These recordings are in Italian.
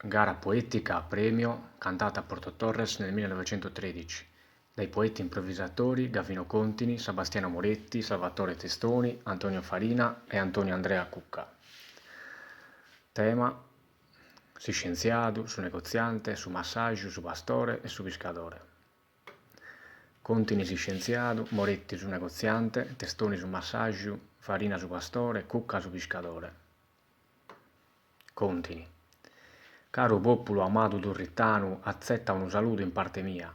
Gara poetica a premio cantata a Porto Torres nel 1913 dai poeti improvvisatori Gavino Contini, Sebastiano Moretti, Salvatore Testoni, Antonio Farina e Antonio Andrea Cucca. Tema: su scienziato, su negoziante, su massaggio, su pastore e su pescatore. Contini su scienziato, Moretti su negoziante, Testoni su massaggio, Farina su pastore, Cucca su pescatore. Contini. Caro popolo amato turrittanu, azzetta un saluto in parte mia.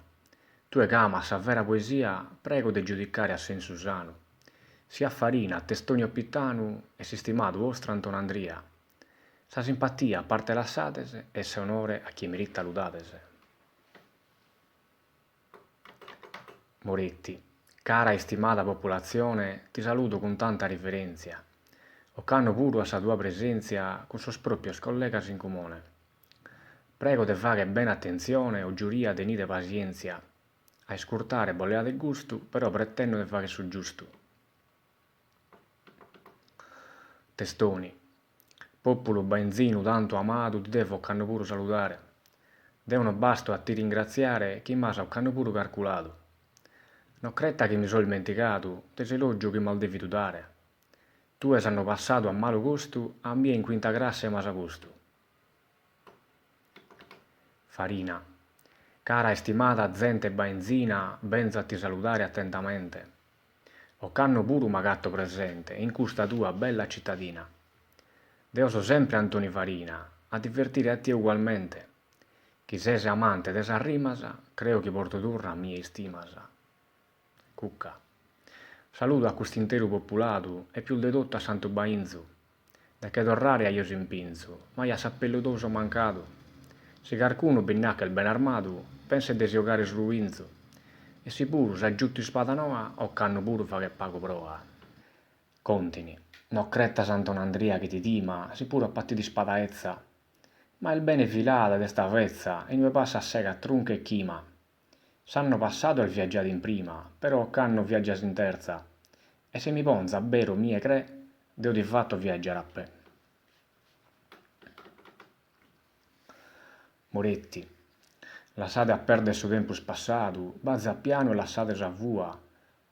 Tu che amas a vera poesia, prego di giudicare a senso sano. Sia Farina, Testoni o Pittanu, e stimato vostro Antonandria. Sa simpatia a parte lassatese e se onore a chi merita ludatese. Moretti. Cara e stimata popolazione, ti saluto con tanta riverenzia. Occanno puro a sa tua presenza con sos proprios collegas in comune. Prego de fare bene attenzione o giuria tenite pazienza, a scurtare bollea de gusto, però pretendo de fare su giusto. Testoni. Popolo benzino tanto amato, ti devo canno puro salutare. Devono basto a ti ringraziare chi m'ha canno puro calcolato. Non cretta che mi sono dimenticato, dell'elogio che mal devi dare. Tu hanno passato a malo gusto, a mia in quinta classe m'ha gusto. Farina. Cara e stimata gente benzina, benza a ti salutare attentamente. O canno pure magatto presente in questa tua bella cittadina. Deo so sempre Antoni Farina, a divertire a te ugualmente. Chi sei amante de sa rimasa, creo che porto turra a mia stimasa. Cucca. Saluto a quest'intero popolato e più de tutto a Santo Bainzu. Da che torrare a io simpinzu, ma a sappellutoso mancato. Se qualcuno binnacca il ben armato, pensa di giocare sul ruinzo. E si pure s'aggiutti spada noa o canno pure fa che pago proa. Contini. No cretta Sant'Andrea che ti tima, si pure a patti di spadaezza. Ma il bene filata de sta vezza e non passa a sega trunca e chima. S'hanno passato il viaggiato in prima, però c'hanno viaggiato in terza. E se mi ponza vero mie cre, devo di fatto viaggiare a pe. Moretti. Lasciate a perdere su tempo passato, bazza piano e lasciate sa vua.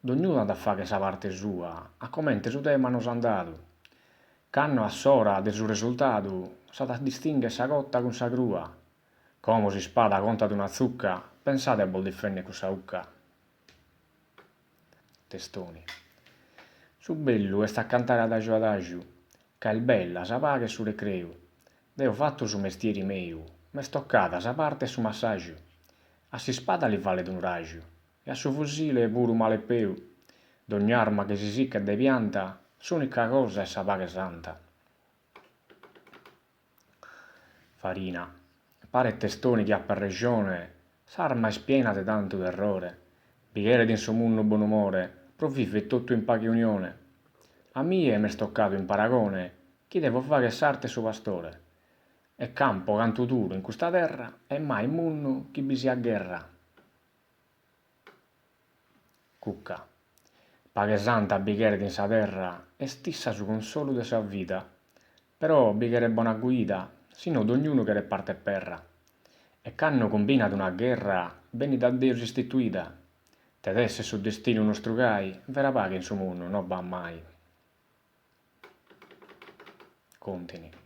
Ognuno ha da fare sa parte sua, a commente su tema non andato. Canno a sora del suo risultato, sa da distinguere sa cotta con sa crua. Come si spada conta di una zucca, pensate a bol difendere con sa ucca. Testoni. Su bello è sta a cantare adagio, che il bella sa paga e su recreo. Deo fatto su mestieri meu, m'è stoccata sa parte e su massaggio. A si spada li vale d'un raggio, e a su fusile pure un male peu. D'ogni arma che si sicca de pianta, s'unica cosa è sa paga santa. Farina. Pare Testoni che ha per regione, s'arma è spiena de tanto d'errore. Bichere di suo munno buon umore, pro vive tutto in paga unione. A mie m'è stoccato in paragone, chi devo fare sarte su pastore. E campo canto duro in questa terra, e mai munno chi vi sia guerra. Cucca. Paga santa bichere in sa terra, e stissa su consolo de sa vita. Però bichere buona guida, sino d'ognuno che reparte perra. E c'hanno combinato una guerra, beni da Dio istituita. Tedesse su destino nostro gai, vera paga in suo mondo non va mai. Contini.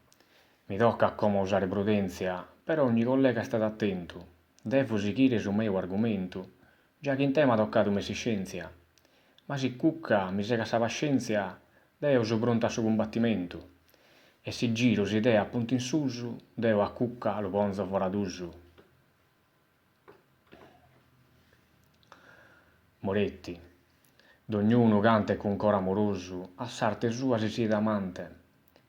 Mi tocca come usare prudenza, però ogni collega è stato attento. Devo seguire su mio argomento, già che in tema ha toccato me si scienza. Ma si cucca, mi sega sa pazienza, devo su pronto a suo combattimento. E si giro si idea appunto in susu, devo a cucca lo ponzo fuori d'uso. Moretti. D'ognuno canta e con coro amoroso, a sarte sua si siede amante.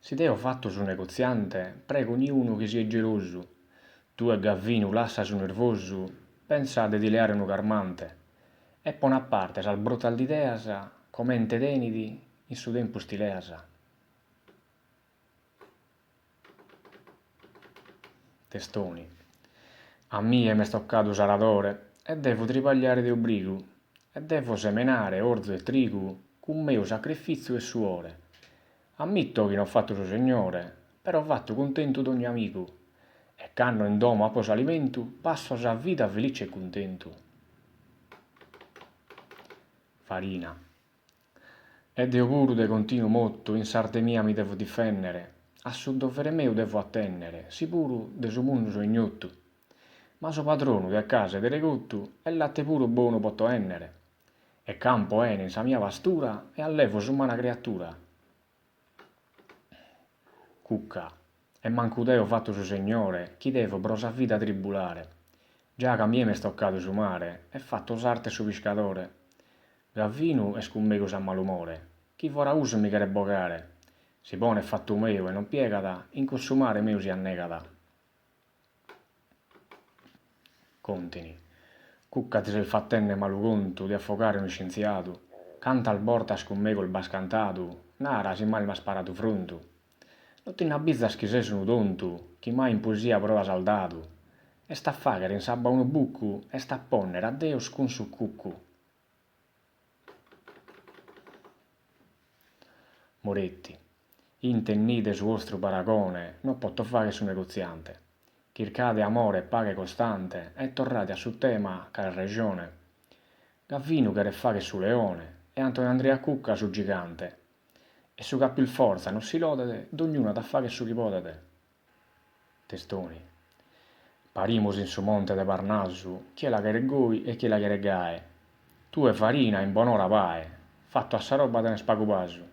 Si deo fatto su negoziante, prego ognuno che sia geloso. Tu e Gavino lassa su nervoso, pensate di leare un carmante. E pone a parte sal brutal di deasa, commente denidi, in su tempo stileasa. Testoni. A mie m'è stoccato saradore, e devo tripagliare de obbligo, e devo semenare orzo e trigo, con mio sacrificio e suore. Ammitto che non ho fatto suo signore, però ho fatto contento d'ogni amico, e c'hanno in domo a alimentu, passo a vita felice e contento. Farina. E Dio puru de continuo motto, in sarte mia mi devo difendere, a su dovere meu devo attendere, si puru de su mundu so ignottu, ma so padronu de casa e de regottu, e latte puro buono potto ennere, e campo ene in sa mia vastura, e allevo su umana creatura. Cucca, e mancu Deo fatto su Signore, chi devo pro sa vita tribulare, già che a mie m'è stoccato su mare, e fatto sarte su pescatore, Gavvinu e scummego sa malumore, chi fora uso mi chiede bogare, si pone fatto meu e non piegata, in consumare meu si annegata. Contini. Cucca ti sei fattenne malu conto di affogare uno scienziato, canta al borta scummego il bascantato, nara si mal m'ha sparato frontu. Non ti innabizza che sono tonto, chi mai in poesia prova saldato, e sta a fagere in sabba uno bucco, e sta a ponnere a Deus con su cuccu. Moretti, intennite su vostro paragone, non potto fare su negoziante. Chircate amore e paga costante, e tornate a su tema che è regione. Gavvino che fare su leone, e Antonio Andrea Cucca su gigante. E su capil forza non si lodete, d'ognuno da fare su chi potete. Testoni. Parimos in su monte de Parnasu, chi la che regoi e chi la che regae. Tu e farina in buon'ora pae, fatto a sa roba te ne spago pasu.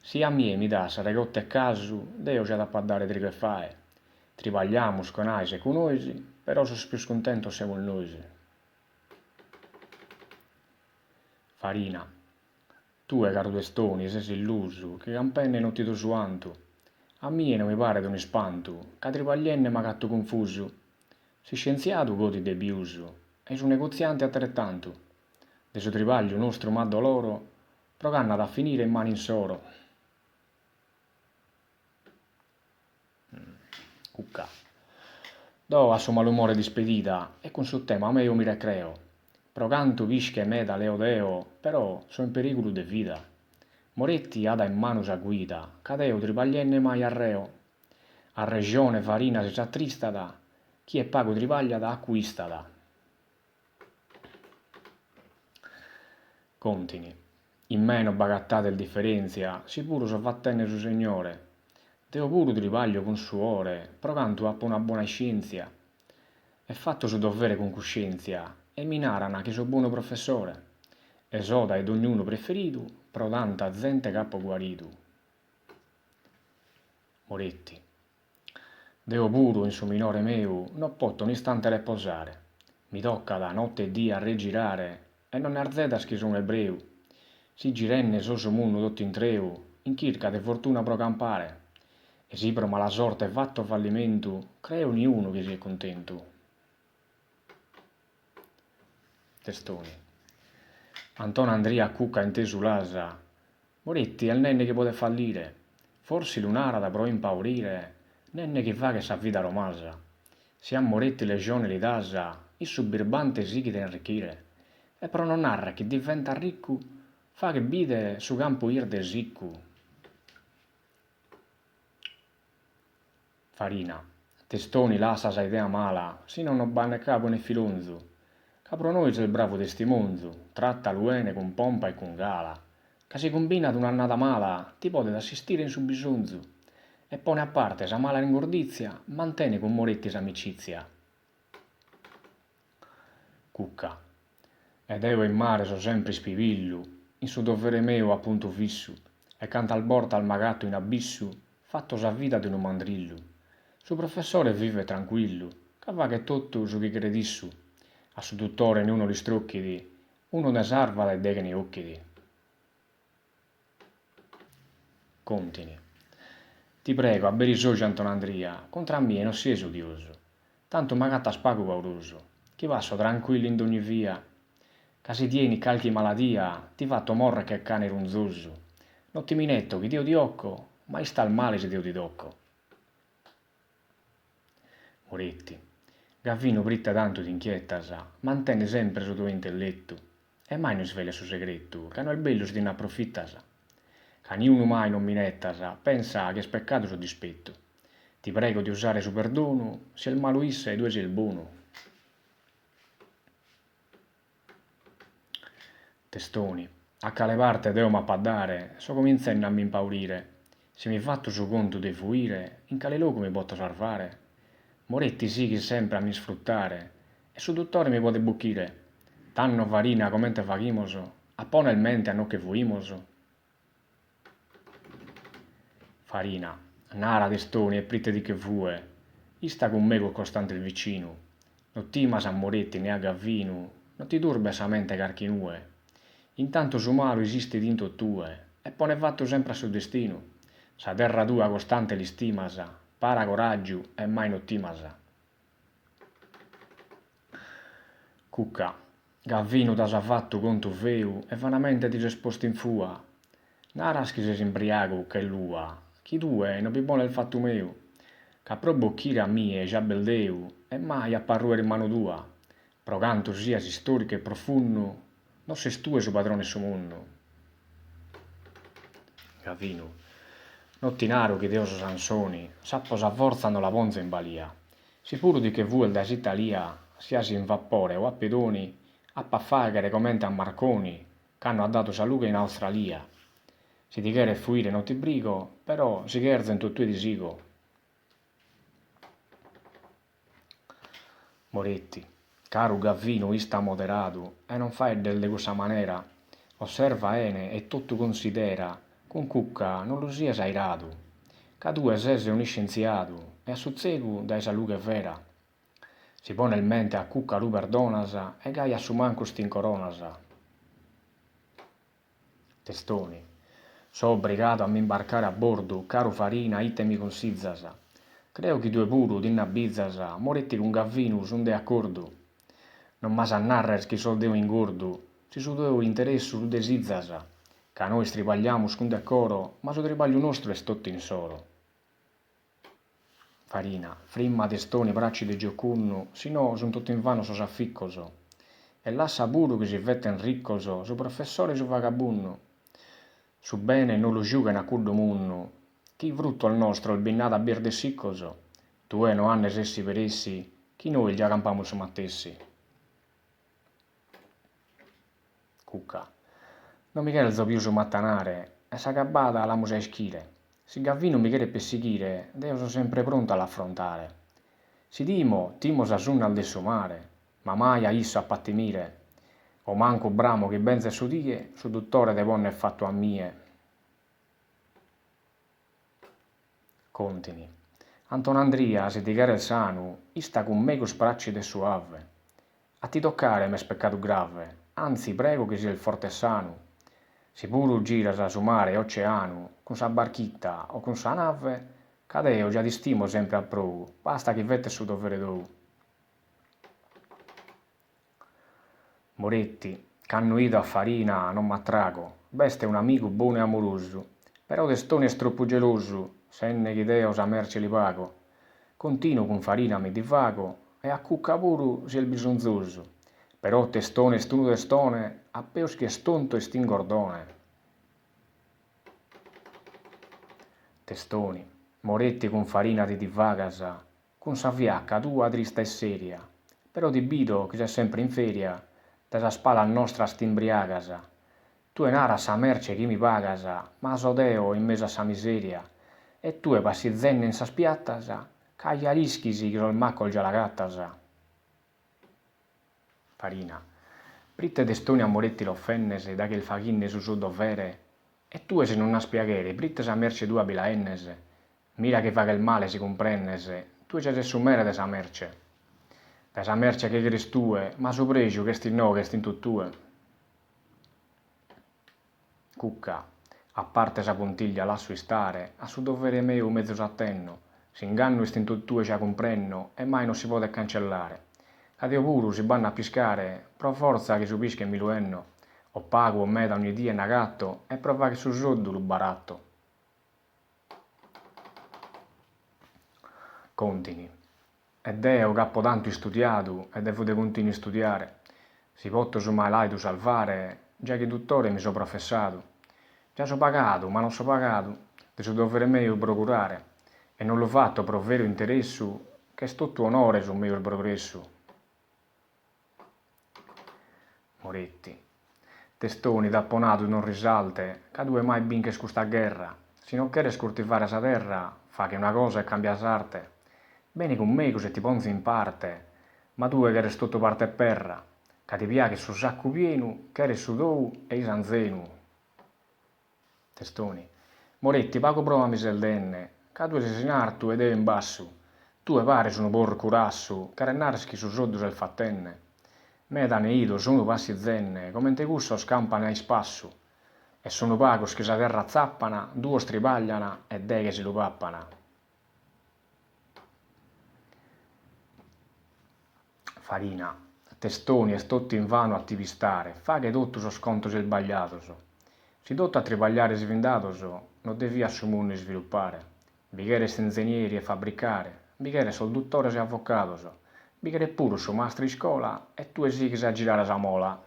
Si a mie mi dà sa regotta e casu, Deo c'è da dare trigo e fae. Tripagliamus con ais e con oisi, però sos più scontento siamo noi. Farina. Tu e caro testoni, sei illuso, che campenne non ti do suanto. A mie non mi pare d'un ispanto, che tripaglienne ma gatto confuso. Si scienziato godi de biuso, e su negoziante altrettanto. De su tripaglio nostro ma doloro, procanna da finire in mani in soro. Cucca. Do a suo malumore di spedita, e con suo tema me io mi recreo. Pro canto vische me da leo deo, però so in pericolo de vita. Moretti ha da in mano sa guida, cadeo tripaglienne mai arreo. A regione farina si s'attristata, chi è pago tripaglia da acquistata. Contini. In meno bagattate il differenzia, sicuro so fattenne su signore. Deo puro tripaglio con suore, pro canto appo una buona scienza. È fatto su dovere con coscienza, e mi narana che so buono professore. E soda ed ognuno preferito, pro tanta gente capo guarito. Moretti. Deo puro in su minore meu, non potto un istante riposare. Mi tocca da notte e dia a regirare, e non ne arzedas che sono ebreu. Si girenne so su munno tutto in treu, in chirca de fortuna pro campare. E si pro mala sorte e fatto fallimento, creo niuno che sia contento. Testoni. Antonio Andrea Cucca intesu l'asa. Moretti è il nenne che può fallire. Forse lunara da pro impaurire, nenne che fa che sa vita romasa. Se a Moretti legione li dasa, il su birbante sì che te arricchire. E pro non narra che diventa ricco, fa che vide su campo ir de siccu. Farina. Testoni lasa sa idea mala, si non banne capo né filonzo. Capro noi c'è il bravo testimonzo, tratta l'uene con pompa e con gala. Che si combina ad un'annata mala, ti potete assistire in su bisonzo. E pone a parte sa mala ingordizia, mantene con Moretti s'amicizia. Cucca. Ed eo in mare so sempre spivillu, in su dovere meo appunto fissu, e canta al bordo al magatto in abissu, fatto sa vita di un mandrillu. Su professore vive tranquillo, che va che tutto su chi credissu. A su dottore in uno li strucchidi, uno ne sarva e deghe ne occhidi. Contini. Ti prego, a berisoci Antonandria, contra me non sies odioso, tanto magatta spago pauroso, chi passo tranquillo in ogni via, che si tieni calchi maladia, ti fatto morre che cane ronzoso, non ti minetto che Dio ti occo, mai sta il male se Dio ti tocco. Moretti. Gavvino britta tanto ti inchietasa, mantenne sempre su tuo intelletto, e mai non sveglia su segreto, che no il bello si te ne approfittasa. Che niuno mai non minettasa, pensa che è speccato su dispetto. Ti prego di usare su perdono, sia il malo issa e due sia il buono. Testoni. A cale parte deo m'appaddare, so cominciando a mi impaurire. Se mi fatto su conto di fuire, in cale loco mi posso salvare. Moretti sì che sempre a mi sfruttare, e su dottore mi può bucchire. Tanno farina come te fachimoso, appone il mente a no che fuimoso. Farina, nara testoni e pritte di che fue, ista con me col costante il vicino. Non timas a Moretti né a Gavvino, non ti turbe sa mente carchinue. Intanto su malo esiste dinto tue, e pone fatto sempre a suo destino. Sa terra tua costante li stimasa, para coraggio e mai non timasa. Cucca, Gavvino t'ha fatto conto veu e vanamente ti risposto in fua. Naras chi sei imbriaco che lua, chi due non vi buone il fatto meu, che pro bocchire a mie già beldeu e mai apparruere in mano tua, pro canto sia si storico e profondo, non sei tu su padrone su mondo. Gavino, non ti naro che Dio Sansoni, sappo s'avvorzano la ponza in balia, sicuro di che vuol da Italia, sia si in vapore o a pedoni, a paffaghere commente a Marconi, che hanno dato salute in Australia. Si ti chiede fuire non ti brigo, però si cherza in tutto di sigo. Moretti, caro Gavvino, ista moderato, e non fai delle questa maniera. Osserva ene e tutto considera, con cucca non lo sia esairato. Ca tu sei un scienziato, e a suzzegu dai salute vera. Si pone il mente a cucca lu perdonasa, e gai a su manco stincoronasa. Testoni. So obbligato a mi imbarcare a bordo, caro Farina, ite mi consizzasa. Creo che due puru, dinna bizzasa, moretti con Gavvino, son de accordo. Non mas annarres che sol deo ingordo, si su deo interessu lu desizzasa, ca noi stripagliamus con decoro, ma su tripaglio nostro è stotto in soro. Farina, frimma testoni bracci de giocunno, si no son tutto in vano so s'afficcoso. E lassa puru che si vetten riccoso, su professore su vagabunno. Su bene non lo giuga in accudo munno, chi frutto al nostro il binnata a bierde siccoso, tu e no anne sessi per essi, chi noi gli accampamus mattessi. Cucca, non mi cherzo più su mattanare, e sa gabbata la musa ischire. Se Gavvino mi chiede perseguire, Deo so sempre pronto all'affrontare. Si timo sa sunna al desso mare, ma mai a isso a pattimire. O manco bramo che benze su die, su dottore de ponne fatto a mie. Contini. Antonandria, se ti chiede il sanu, ista con me con spracci de suave. A ti toccare m'è speccato grave, anzi prego che sia il forte sano. Si puru giras su mare e oceano, con sa barchitta o con sa nave, cadeo già ti stimo sempre a pro, basta che vette su dovere tu. Moretti, c'hanno ido a Farina non m'attrago, beste un amico buono e amoroso, però testone è troppo geloso, senne che Deo sa merce li pago. Continuo con Farina mi divago, e a cucca puru sia il bisonzoso. Però testone e stuno testone, a peus che stonto e stingordone. Testoni, Moretti con Farina ti divagasa, con sa fiacca tua trista e seria, però ti bido che sei sempre in feria, da sa spalla nostra stimbriagasa. Tu e nara sa merce che mi pagasa, ma so Deo in mezzo a sa miseria, e tu e passi zenne in sa spiattasa, caglia rischisi che sol maccol già la gattasa. Farina. Pritte testoni a Moretti l'offennese, da che il fachinne su suo dovere, e tu se non ha spiaghere, pritte sa merce tua bilaennese, mira che fa che il male si comprennese, tu c'è su mere de sa merce. Da sa merce che cres tue, ma su pregiu che sti no, che sti in tuttue. Cucca, a parte sa puntiglia lassù stare, a su dovere meu mezzo s'attenno, s'inganno e sti in tuttue ci comprenno, e mai non si può cancellare. A Dio puru si vanno a piscare, pro forza che su pisca e mi lo enno, o pago o meta ogni dia in gatto, e prova che su soddu lo baratto. Contini. E Deo cappo tanto studiato, e devo de continui studiare. Si potto su mai laidu salvare, già che dottore mi so professato. Già so pagato, ma non so pagato, de su dovere mio procurare. e non l'ho fatto pro vero interessu, che sto tu onore sul mio progressu. Moretti. Testoni d'apponato non risalte, ca due mai binche scusta guerra. Se non queres curtivare sa terra, fa che una cosa e cambia s'arte. Bene con me se ti ponzi in parte, ma tu che eres tutto parte e perra, ca ti piache su sacco pienu, che eres su dou e isanzenu. Testoni. Moretti, pago prova miseldenne, ca tu sei in artu ed io in basso. Tu e pare sono porco rassu, carennarschi su soddu del fattenne. Me da neido sono passi zenne, come te cusso scampano ai spassu. E sono pagos che sa terra zappana, due stripagliana e dei che si lo pappana. Farina. Testoni e stotti invano a ti pistare, fa che tutto so sconto sia sbagliato so. Si tutto a tripagliare svindato so, non devi assumerne sviluppare. Bichere ingegneri e fabbricare, bichere sol dottore e avvocato so. Bichere pure su mastro di scuola e tu sì che sa girare sa mola.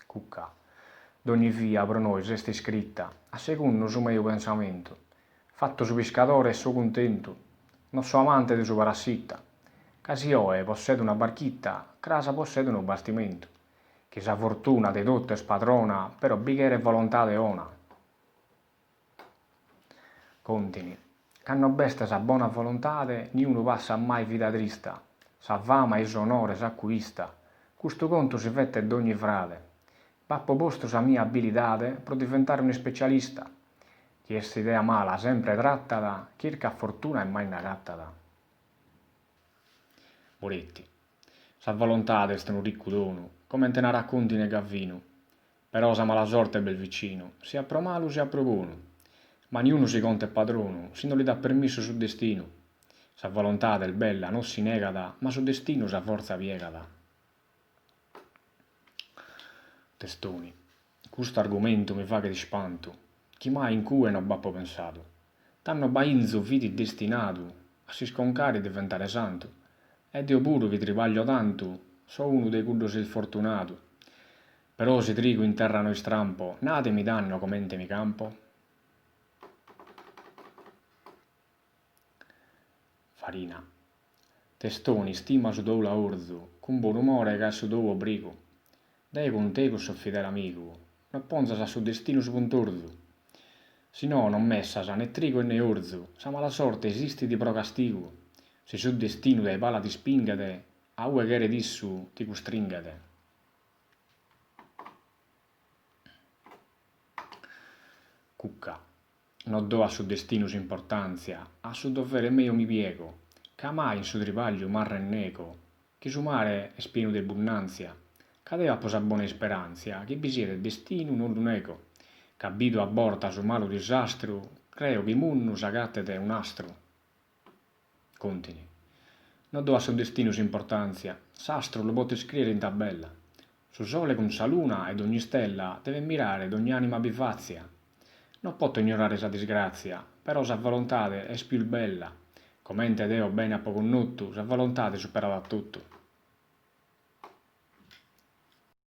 Cucca. D'ogni via per noi resta scritta, a secondo su mio pensamento. Fatto su pescatore e so contento, non so amante di su parassitta. Casioe possiede una barchitta, Crasa possiede un bastimento. Che sa fortuna de tutte spadrona, però bichere e volontà de ona. Contini. C'hanno beste sa buona volontà, niuno passa mai vita trista. Sa fama e sonore s'acquista. Questo conto si vette d'ogni frate. Pappo posto sa mia abilità per diventare un specialista. Chi è idea mala sempre trattata, chirca fortuna e mai nagattata. Moretti. Sa volontà est un ricco dono, come te ne racconti ne Gavvino. Però sa mala sorte è bel vicino, sia pro malo sia pro buono. Ma niuno si conta è padrono, se non gli dà permesso sul destino. Sa volontà del bella non si negata, ma sul destino sa forza piegata. Testoni. Questo argomento mi fa che ti spanto. Chi mai in cui non bappo pensato. T'hanno bainzo vidi destinato a si sconcare e diventare santo. Ed io pure vi tribaglio tanto, so uno dei cui sei fortunato. Però se trigo in terra noi strampo, nate mi danno commente mi campo. Farina. Testoni stima su dou la orzo, con buon umore che su dou obrigo. Dei con te con so fedele amico, non ponza sa su destino su puntorzo. Si no non messa sa né trigo né orzo, sa mala sorte esisti di pro castigo. Se su destino dai pala ti spingate, a ue che dissu ti costringate. Cucca. Non do a su destino su importanza, a su dovere mio mi piego, che mai in su tripaglio marre neco, che su mare è pieno di abbondanza, cadeva posa buona speranza, che vi siete destino non lo nego, che abito a borta su malo disastro, creo che munno sagattete un astro. Contini. Non do a su destino su importanza, s'astro lo potete scrivere in tabella. Su sole con sa luna ed ogni stella deve mirare d'ogni anima vivazia. Non posso ignorare sa disgrazia, però sa volontà è più bella. Commente Deo bene a poco nutto, sa volontà supera da tutto.